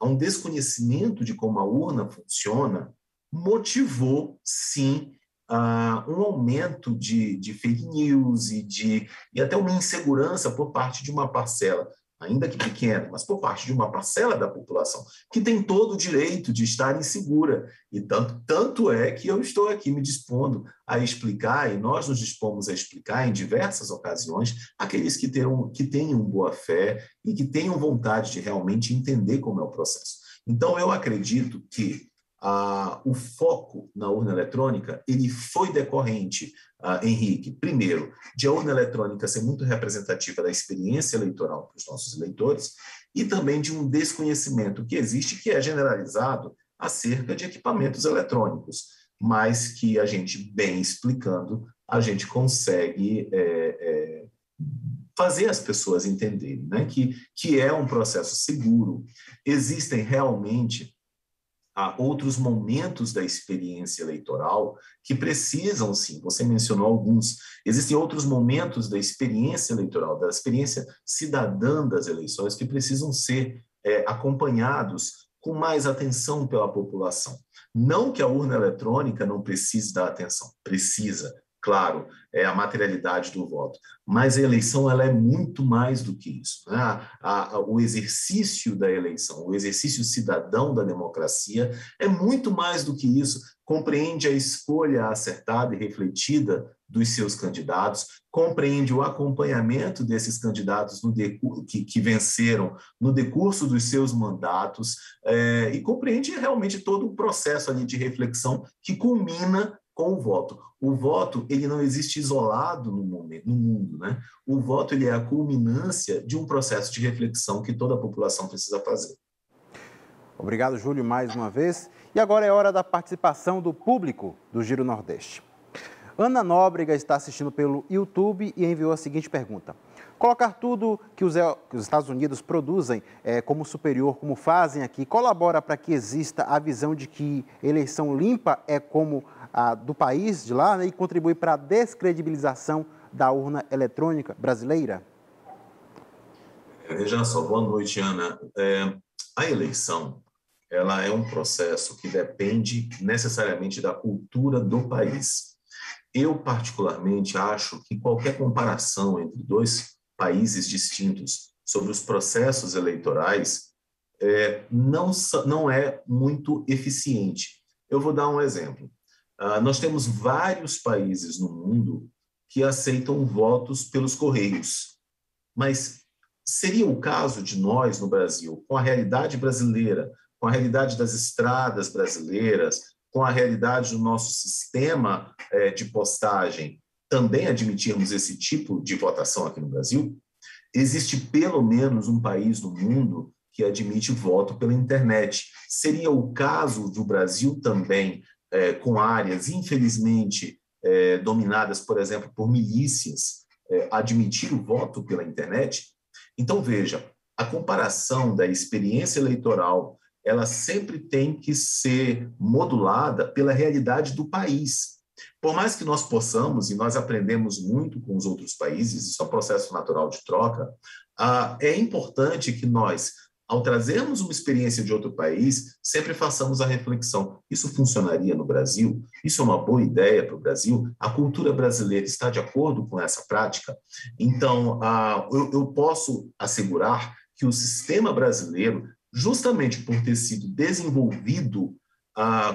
um desconhecimento de como a urna funciona, motivou, sim, um aumento de fake news e até uma insegurança por parte de uma parcela ainda que pequeno, mas por parte de uma parcela da população, que tem todo o direito de estar insegura. E tanto é que eu estou aqui me dispondo a explicar, e nós nos dispomos a explicar em diversas ocasiões, aqueles que tenham boa fé e que tenham vontade de realmente entender como é o processo. Então, eu acredito que o foco na urna eletrônica ele foi decorrente, Henrique, primeiro, de a urna eletrônica ser muito representativa da experiência eleitoral para os nossos eleitores e também de um desconhecimento que existe, que é generalizado acerca de equipamentos eletrônicos, mas que a gente, bem explicando, a gente consegue fazer as pessoas entenderem, né, que é um processo seguro. Existem realmente outros momentos da experiência eleitoral que precisam, sim, você mencionou alguns, existem outros momentos da experiência eleitoral, da experiência cidadã das eleições que precisam ser acompanhados com mais atenção pela população. Não que a urna eletrônica não precise da atenção, precisa, claro, é a materialidade do voto, mas a eleição ela é muito mais do que isso, né? O exercício da eleição, o exercício cidadão da democracia é muito mais do que isso, compreende a escolha acertada e refletida dos seus candidatos, compreende o acompanhamento desses candidatos que venceram no decurso dos seus mandatos e compreende realmente todo o processo ali de reflexão que culmina com o voto. O voto ele não existe isolado no mundo, né? O voto ele é a culminância de um processo de reflexão que toda a população precisa fazer. Obrigado, Júlio, mais uma vez. E agora é hora da participação do público do Giro Nordeste. Ana Nóbrega está assistindo pelo YouTube e enviou a seguinte pergunta. Colocar tudo que os Estados Unidos produzem como superior, como fazem aqui, colabora para que exista a visão de que eleição limpa é como a do país de lá, né, e contribui para a descredibilização da urna eletrônica brasileira? Veja só, boa noite, Ana. A eleição ela é um processo que depende necessariamente da cultura do país. Eu, particularmente, acho que qualquer comparação entre dois países distintos sobre os processos eleitorais não é muito eficiente. Eu vou dar um exemplo. Nós temos vários países no mundo que aceitam votos pelos correios, mas seria o caso de nós, no Brasil, com a realidade brasileira, com a realidade das estradas brasileiras, com a realidade do nosso sistema de postagem, também admitirmos esse tipo de votação aqui no Brasil? Existe pelo menos um país no mundo que admite voto pela internet. Seria o caso do Brasil também, com áreas, infelizmente, dominadas, por exemplo, por milícias, admitir o voto pela internet? Então, veja, a comparação da experiência eleitoral ela sempre tem que ser modulada pela realidade do país. Por mais que nós possamos, e nós aprendemos muito com os outros países, isso é um processo natural de troca, é importante que nós, ao trazermos uma experiência de outro país, sempre façamos a reflexão, isso funcionaria no Brasil? Isso é uma boa ideia para o Brasil? A cultura brasileira está de acordo com essa prática? Então, eu posso assegurar que o sistema brasileiro, justamente por ter sido desenvolvido,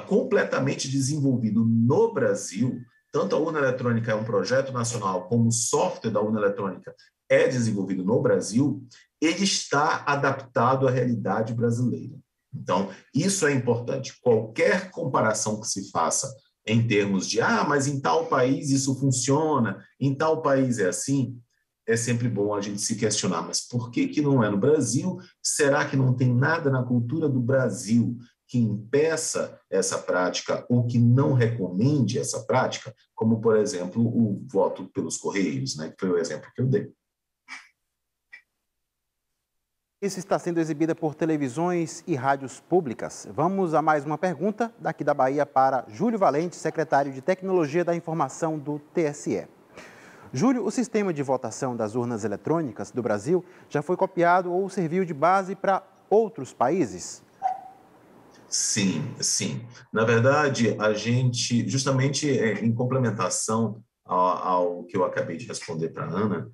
completamente desenvolvido no Brasil, tanto a urna eletrônica é um projeto nacional, como o software da urna eletrônica é desenvolvido no Brasil, ele está adaptado à realidade brasileira. Então, isso é importante. Qualquer comparação que se faça em termos de, mas em tal país isso funciona, em tal país é assim, é sempre bom a gente se questionar, mas por que não é no Brasil? Será que não tem nada na cultura do Brasil que impeça essa prática ou que não recomende essa prática? Como, por exemplo, o voto pelos Correios, né, que foi o exemplo que eu dei. Isso está sendo exibida por televisões e rádios públicas. Vamos a mais uma pergunta daqui da Bahia para Júlio Valente, secretário de Tecnologia da Informação do TSE. Júlio, o sistema de votação das urnas eletrônicas do Brasil já foi copiado ou serviu de base para outros países? Sim, sim. Na verdade, a gente, justamente em complementação ao que eu acabei de responder para a Ana,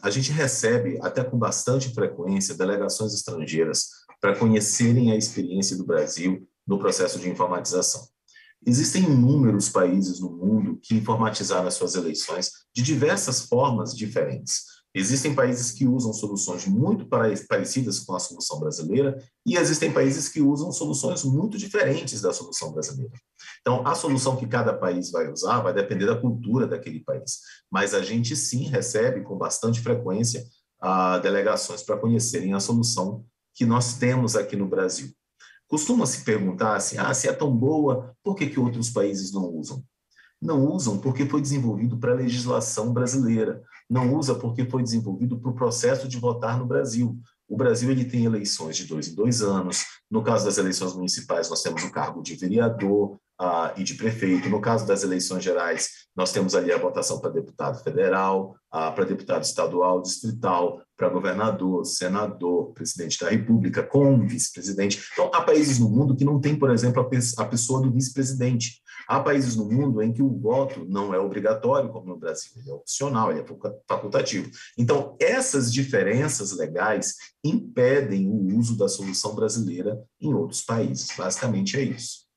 a gente recebe, até com bastante frequência, delegações estrangeiras para conhecerem a experiência do Brasil no processo de informatização. Existem inúmeros países no mundo que informatizaram as suas eleições de diversas formas diferentes. Existem países que usam soluções muito parecidas com a solução brasileira e existem países que usam soluções muito diferentes da solução brasileira. Então, a solução que cada país vai usar vai depender da cultura daquele país. Mas a gente, sim, recebe com bastante frequência delegações para conhecerem a solução que nós temos aqui no Brasil. Costuma se perguntar assim, se é tão boa, por que outros países não usam? Não usam porque foi desenvolvido para a legislação brasileira. Não usa porque foi desenvolvido para o processo de votar no Brasil. O Brasil ele tem eleições de 2 em 2 anos. No caso das eleições municipais, nós temos o cargo de vereador e de prefeito. No caso das eleições gerais, nós temos ali a votação para deputado federal, para deputado estadual, distrital, para governador, senador, presidente da República, com vice-presidente. Então, há países no mundo que não tem, por exemplo, a pessoa do vice-presidente. Há países no mundo em que o voto não é obrigatório, como no Brasil, ele é opcional, ele é facultativo. Então, essas diferenças legais impedem o uso da solução brasileira em outros países. Basicamente é isso.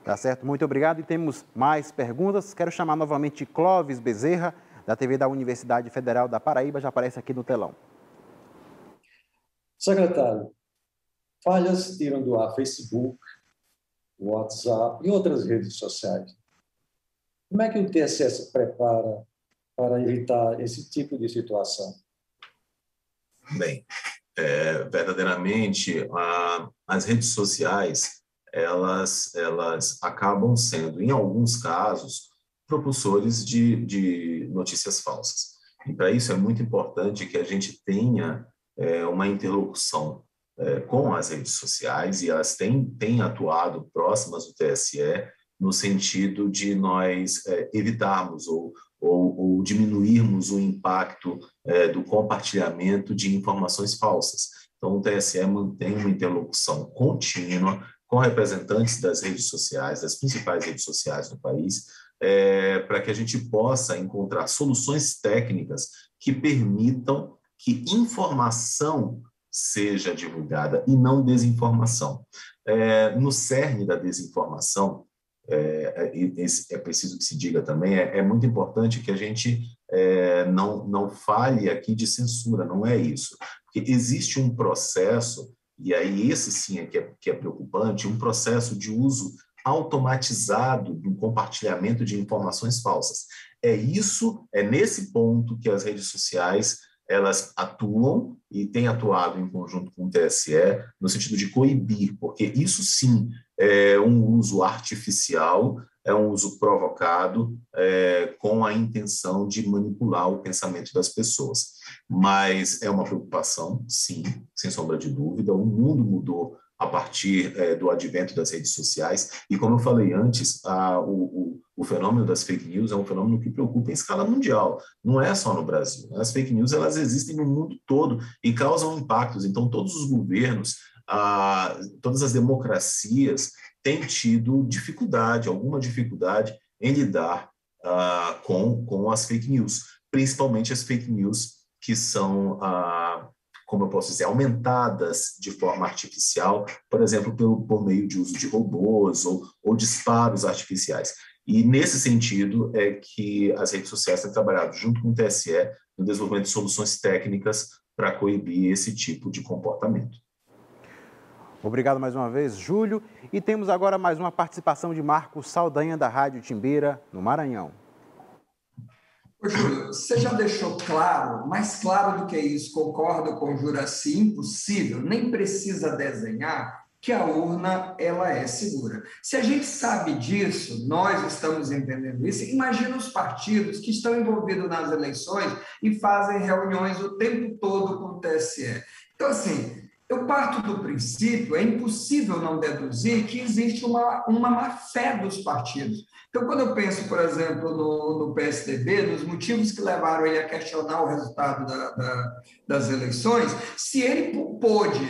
Tá certo, muito obrigado. E temos mais perguntas. Quero chamar novamente Clóvis Bezerra, da TV da Universidade Federal da Paraíba, já aparece aqui no telão. Secretário, falhas tiram do ar Facebook, WhatsApp e outras redes sociais. Como é que o TSE se prepara para evitar esse tipo de situação? Bem, verdadeiramente, as redes sociais, elas acabam sendo, em alguns casos, propulsores de notícias falsas. E para isso é muito importante que a gente tenha uma interlocução com as redes sociais, e elas têm atuado próximas do TSE no sentido de nós evitarmos ou diminuirmos o impacto do compartilhamento de informações falsas. Então, o TSE mantém uma interlocução contínua com representantes das redes sociais, das principais redes sociais do país, para que a gente possa encontrar soluções técnicas que permitam que informação seja divulgada e não desinformação. No cerne da desinformação, é preciso que se diga também, é muito importante que a gente não fale aqui de censura, não é isso. Porque existe um processo, e aí esse sim que é preocupante, um processo de uso automatizado do compartilhamento de informações falsas. É nesse ponto que as redes sociais elas atuam e têm atuado em conjunto com o TSE no sentido de coibir, porque isso sim é um uso artificial, é um uso provocado com a intenção de manipular o pensamento das pessoas. Mas é uma preocupação, sim, sem sombra de dúvida. O mundo mudou a partir do advento das redes sociais, e como eu falei antes, o fenômeno das fake news é um fenômeno que preocupa em escala mundial, não é só no Brasil. As fake news elas existem no mundo todo e causam impactos, então todos os governos, todas as democracias têm tido alguma dificuldade em lidar com as fake news, principalmente as fake news que são como eu posso dizer, aumentadas de forma artificial, por exemplo, por meio de uso de robôs ou disparos artificiais. E, nesse sentido, é que as redes sociais têm trabalhado junto com o TSE no desenvolvimento de soluções técnicas para coibir esse tipo de comportamento. Obrigado mais uma vez, Júlio. E temos agora mais uma participação de Marcos Saldanha, da Rádio Timbeira, no Maranhão. Ô, Júlio, você já deixou claro, mais claro do que isso, concordo com o Juraci, impossível, nem precisa desenhar, que a urna ela é segura. Se a gente sabe disso, nós estamos entendendo isso, imagina os partidos que estão envolvidos nas eleições e fazem reuniões o tempo todo com o TSE. Então, assim, eu parto do princípio, é impossível não deduzir que existe uma má-fé dos partidos. Então, quando eu penso, por exemplo, no PSDB, nos motivos que levaram ele a questionar o resultado das eleições, se ele pôde,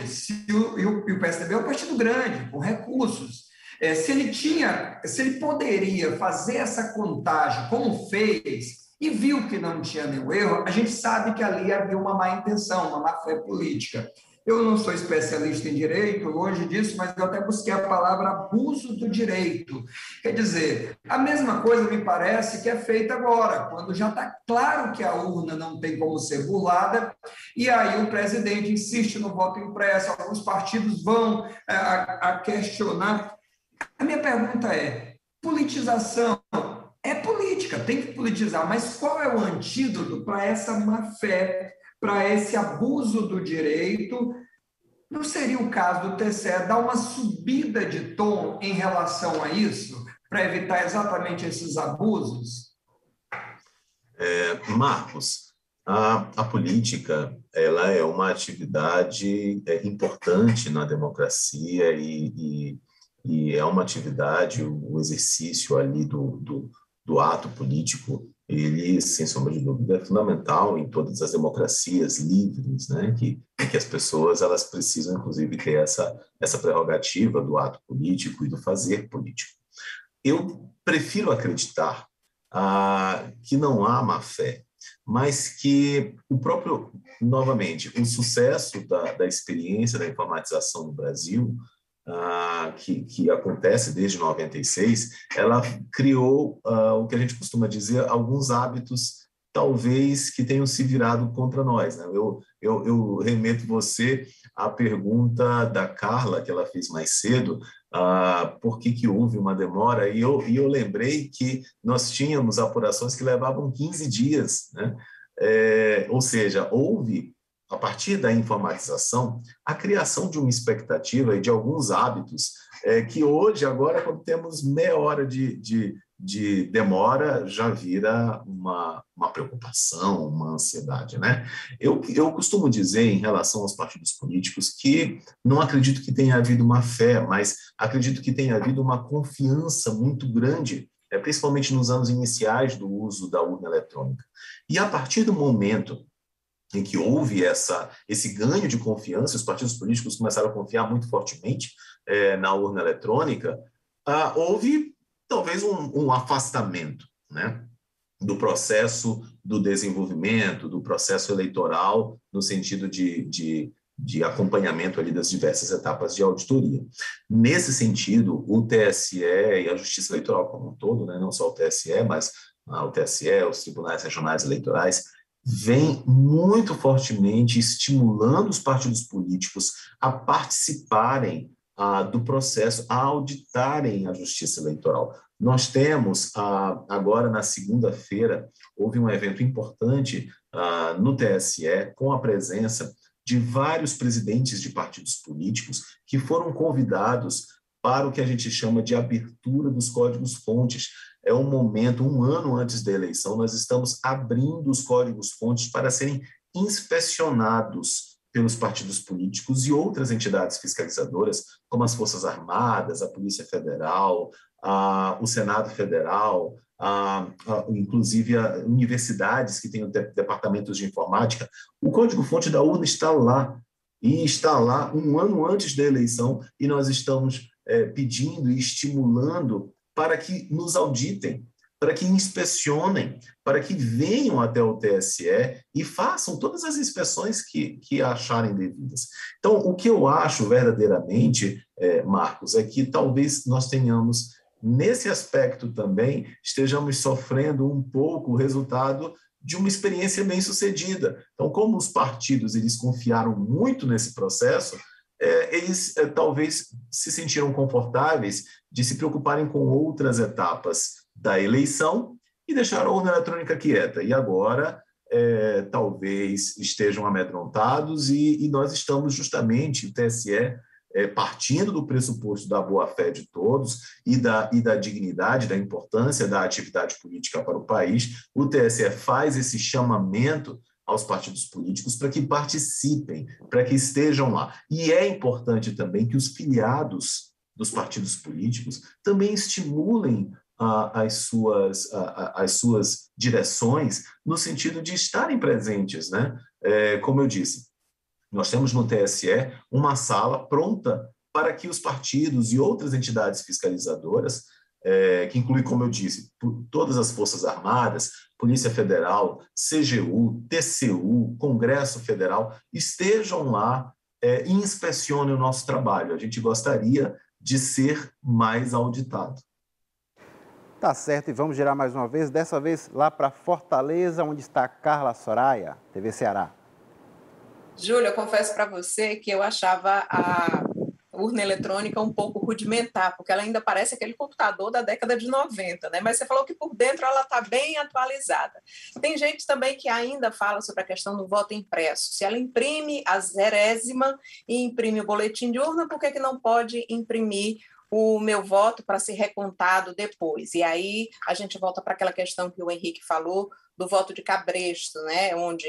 e o PSDB é um partido grande, com recursos, se ele poderia fazer essa contagem como fez, e viu que não tinha nenhum erro, a gente sabe que ali havia uma má intenção, uma má-fé política. Eu não sou especialista em direito, longe disso, mas eu até busquei a palavra abuso do direito. Quer dizer, a mesma coisa me parece que é feita agora, quando já está claro que a urna não tem como ser burlada, e aí o presidente insiste no voto impresso, alguns partidos vão a questionar. A minha pergunta é, politização é política, tem que politizar, mas qual é o antídoto para essa má-fé, para esse abuso do direito? Não seria o caso do TSE dar uma subida de tom em relação a isso, para evitar exatamente esses abusos? Marcos, a política ela é uma atividade importante na democracia e é uma atividade, o exercício ali do ato político, ele, sem sombra de dúvida, é fundamental em todas as democracias livres, né? Que as pessoas elas precisam, inclusive, ter essa prerrogativa do ato político e do fazer político. Eu prefiro acreditar que não há má-fé, mas que novamente, o sucesso da experiência da informatização no Brasil, que acontece desde 96, ela criou o que a gente costuma dizer, alguns hábitos, talvez, que tenham se virado contra nós, né? Eu remeto você à pergunta da Carla, que ela fez mais cedo, por que houve uma demora, e eu lembrei que nós tínhamos apurações que levavam 15 dias, né? Ou seja, houve, a partir da informatização, a criação de uma expectativa e de alguns hábitos que hoje, agora, quando temos meia hora de demora, já vira uma preocupação, uma ansiedade, né? Eu costumo dizer, em relação aos partidos políticos, que não acredito que tenha havido uma fé, mas acredito que tenha havido uma confiança muito grande, principalmente nos anos iniciais do uso da urna eletrônica. E a partir do momento em que houve esse ganho de confiança, os partidos políticos começaram a confiar muito fortemente na urna eletrônica, houve talvez um afastamento, né, do processo do desenvolvimento, do processo eleitoral, no sentido de acompanhamento ali das diversas etapas de auditoria. Nesse sentido, o TSE e a Justiça Eleitoral como um todo, né, não só o TSE, mas o TSE, os tribunais regionais eleitorais, vem muito fortemente estimulando os partidos políticos a participarem do processo, a auditarem a Justiça Eleitoral. Nós temos, agora na segunda-feira, houve um evento importante no TSE, com a presença de vários presidentes de partidos políticos que foram convidados para o que a gente chama de abertura dos códigos-fontes. É um momento, um ano antes da eleição, nós estamos abrindo os códigos-fontes para serem inspecionados pelos partidos políticos e outras entidades fiscalizadoras, como as Forças Armadas, a Polícia Federal, o Senado Federal, inclusive universidades que têm departamentos de informática. O código-fonte da urna está lá, e está lá um ano antes da eleição, e nós estamos pedindo e estimulando para que nos auditem, para que inspecionem, para que venham até o TSE e façam todas as inspeções que acharem devidas. Então, o que eu acho verdadeiramente, Marcos, é que talvez nós tenhamos, nesse aspecto também, estejamos sofrendo um pouco o resultado de uma experiência bem-sucedida. Então, como os partidos eles confiaram muito nesse processo, eles talvez se sentiram confortáveis de se preocuparem com outras etapas da eleição e deixaram a urna eletrônica quieta. E agora, talvez estejam amedrontados e nós estamos justamente, o TSE, partindo do pressuposto da boa-fé de todos e da dignidade, da importância da atividade política para o país, o TSE faz esse chamamento aos partidos políticos para que participem, para que estejam lá. E é importante também que os filiados dos partidos políticos também estimulem as suas direções no sentido de estarem presentes, né? Como eu disse, nós temos no TSE uma sala pronta para que os partidos e outras entidades fiscalizadoras que inclui, como eu disse, todas as Forças Armadas, Polícia Federal, CGU, TCU, Congresso Federal, estejam lá e inspecionem o nosso trabalho. A gente gostaria de ser mais auditado. Tá certo, e vamos girar mais uma vez, dessa vez lá para Fortaleza, onde está Carla Soraya, TV Ceará. Júlia, eu confesso para você que eu achava a urna eletrônica um pouco rudimentar, porque ela ainda parece aquele computador da década de 90, né? Mas você falou que por dentro ela está bem atualizada. Tem gente também que ainda fala sobre a questão do voto impresso. Se ela imprime a 0ª e imprime o boletim de urna, por que não pode imprimir o meu voto para ser recontado depois? E aí a gente volta para aquela questão que o Henrique falou, do voto de cabresto, né? Onde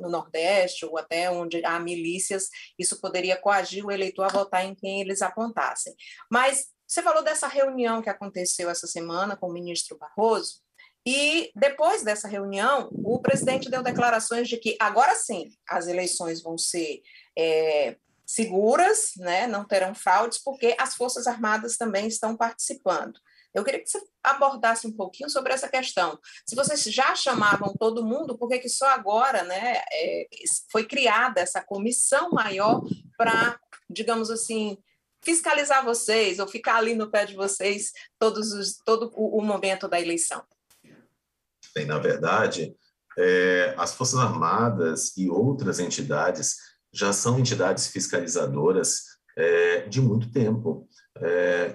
no Nordeste ou até onde há milícias, isso poderia coagir o eleitor a votar em quem eles apontassem. Mas você falou dessa reunião que aconteceu essa semana com o ministro Barroso, e depois dessa reunião, o presidente deu declarações de que agora sim as eleições vão ser seguras, né? Não terão fraudes, porque as Forças Armadas também estão participando. Eu queria que você abordasse um pouquinho sobre essa questão. Se vocês já chamavam todo mundo, por que só agora, né, foi criada essa comissão maior para, digamos assim, fiscalizar vocês ou ficar ali no pé de vocês todo o momento da eleição? Bem, na verdade, as Forças Armadas e outras entidades já são entidades fiscalizadoras de muito tempo.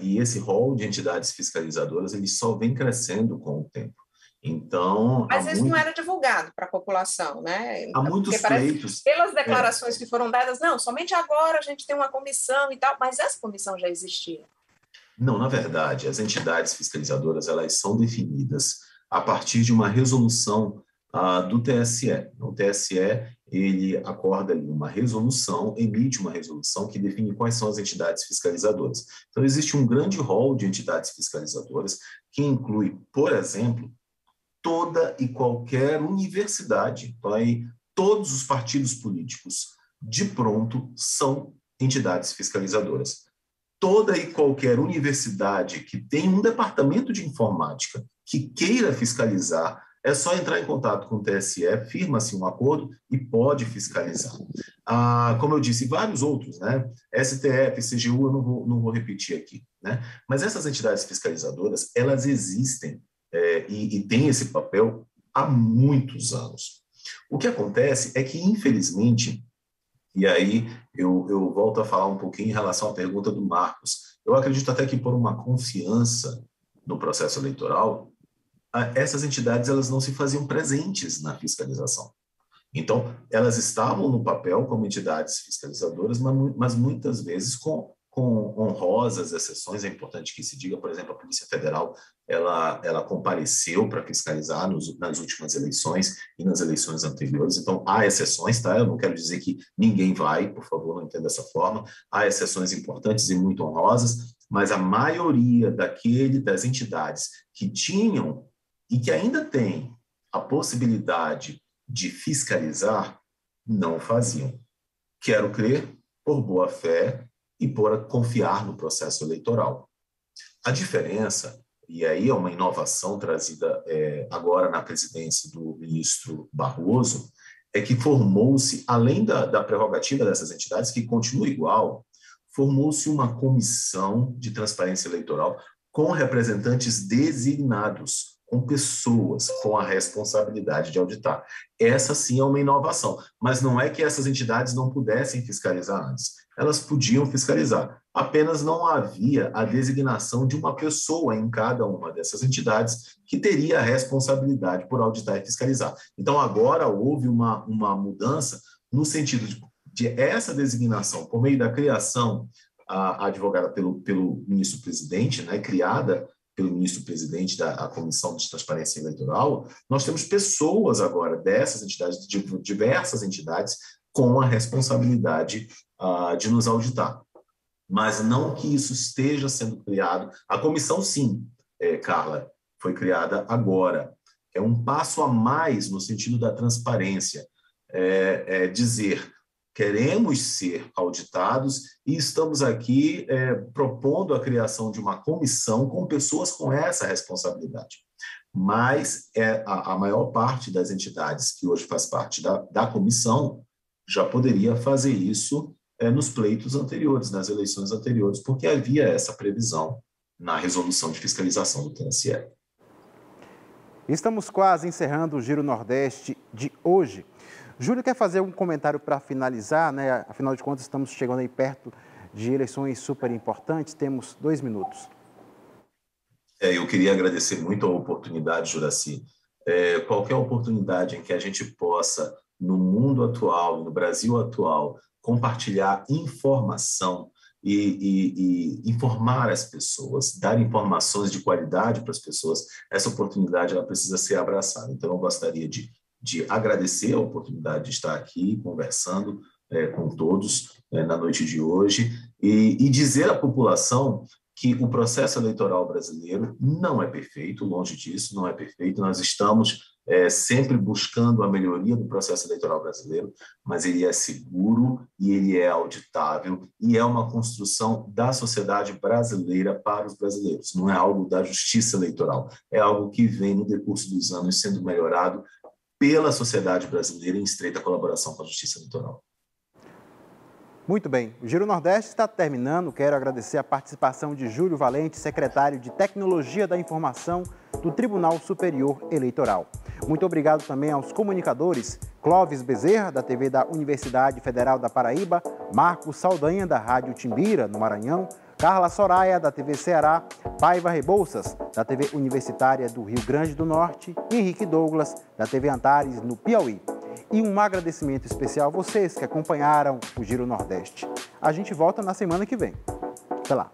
E esse rol de entidades fiscalizadoras ele só vem crescendo com o tempo. Então, mas isso não era divulgado para a população, né? Há muitos pleitos. Pelas declarações que foram dadas, não, somente agora a gente tem uma comissão e tal, mas essa comissão já existia. Não, na verdade, as entidades fiscalizadoras elas são definidas a partir de uma resolução do TSE. O TSE ele acorda ali uma resolução, emite uma resolução que define quais são as entidades fiscalizadoras. Então, existe um grande rol de entidades fiscalizadoras que inclui, por exemplo, toda e qualquer universidade. Então, aí, todos os partidos políticos, de pronto, são entidades fiscalizadoras. Toda e qualquer universidade que tem um departamento de informática que queira fiscalizar, é só entrar em contato com o TSE, firma-se um acordo e pode fiscalizar. Como eu disse, vários outros, né? STF, CGU, eu não vou repetir aqui, né? Mas essas entidades fiscalizadoras, elas existem e têm esse papel há muitos anos. O que acontece é que, infelizmente, e aí eu volto a falar um pouquinho em relação à pergunta do Marcos, eu acredito até que por uma confiança no processo eleitoral, essas entidades elas não se faziam presentes na fiscalização. Então, elas estavam no papel como entidades fiscalizadoras, mas muitas vezes com honrosas exceções. É importante que se diga, por exemplo, a Polícia Federal ela compareceu para fiscalizar nas últimas eleições e nas eleições anteriores. Então, há exceções, tá? Eu não quero dizer que ninguém vai, por favor, não entenda dessa forma. Há exceções importantes e muito honrosas, mas a maioria das entidades que tinham e que ainda têm a possibilidade de fiscalizar, não faziam. Quero crer por boa fé e por confiar no processo eleitoral. A diferença, e aí é uma inovação trazida agora na presidência do ministro Barroso, é que formou-se, além da prerrogativa dessas entidades, que continua igual, formou-se uma comissão de transparência eleitoral com representantes designados, com pessoas com a responsabilidade de auditar. Essa sim é uma inovação, mas não é que essas entidades não pudessem fiscalizar antes. Elas podiam fiscalizar, apenas não havia a designação de uma pessoa em cada uma dessas entidades que teria a responsabilidade por auditar e fiscalizar. Então, agora houve uma mudança no sentido de essa designação, por meio da criação advogada pelo ministro-presidente, né, criada pelo ministro-presidente da Comissão de Transparência Eleitoral, nós temos pessoas agora dessas entidades, de diversas entidades, com a responsabilidade de nos auditar. Mas não que isso esteja sendo criado. A comissão, sim, Carla, foi criada agora. É um passo a mais no sentido da transparência. Dizer queremos ser auditados e estamos aqui propondo a criação de uma comissão com pessoas com essa responsabilidade. Mas a maior parte das entidades que hoje faz parte da comissão já poderia fazer isso nos pleitos anteriores, nas eleições anteriores, porque havia essa previsão na resolução de fiscalização do TSE. Estamos quase encerrando o Giro Nordeste de hoje. Júlio, quer fazer um comentário para finalizar, né? Afinal de contas, estamos chegando aí perto de eleições super importantes, temos 2 minutos. Eu queria agradecer muito a oportunidade, Juraci. Qualquer oportunidade em que a gente possa, no mundo atual, no Brasil atual, compartilhar informação e informar as pessoas, dar informações de qualidade para as pessoas, essa oportunidade ela precisa ser abraçada. Então, eu gostaria de agradecer a oportunidade de estar aqui conversando com todos na noite de hoje e dizer à população que o processo eleitoral brasileiro não é perfeito, longe disso, não é perfeito. Nós estamos sempre buscando a melhoria do processo eleitoral brasileiro, mas ele é seguro e ele é auditável e é uma construção da sociedade brasileira para os brasileiros. Não é algo da justiça eleitoral, é algo que vem no decurso dos anos sendo melhorado pela sociedade brasileira em estreita colaboração com a Justiça Eleitoral. Muito bem, o Giro Nordeste está terminando. Quero agradecer a participação de Júlio Valente, secretário de Tecnologia da Informação do Tribunal Superior Eleitoral. Muito obrigado também aos comunicadores Clóvis Bezerra, da TV da Universidade Federal da Paraíba, Marcos Saldanha, da Rádio Timbira, no Maranhão, Carla Soraya, da TV Ceará, Paiva Rebouças, da TV Universitária do Rio Grande do Norte, e Henrique Douglas, da TV Antares, no Piauí. E um agradecimento especial a vocês que acompanharam o Giro Nordeste. A gente volta na semana que vem. Até lá!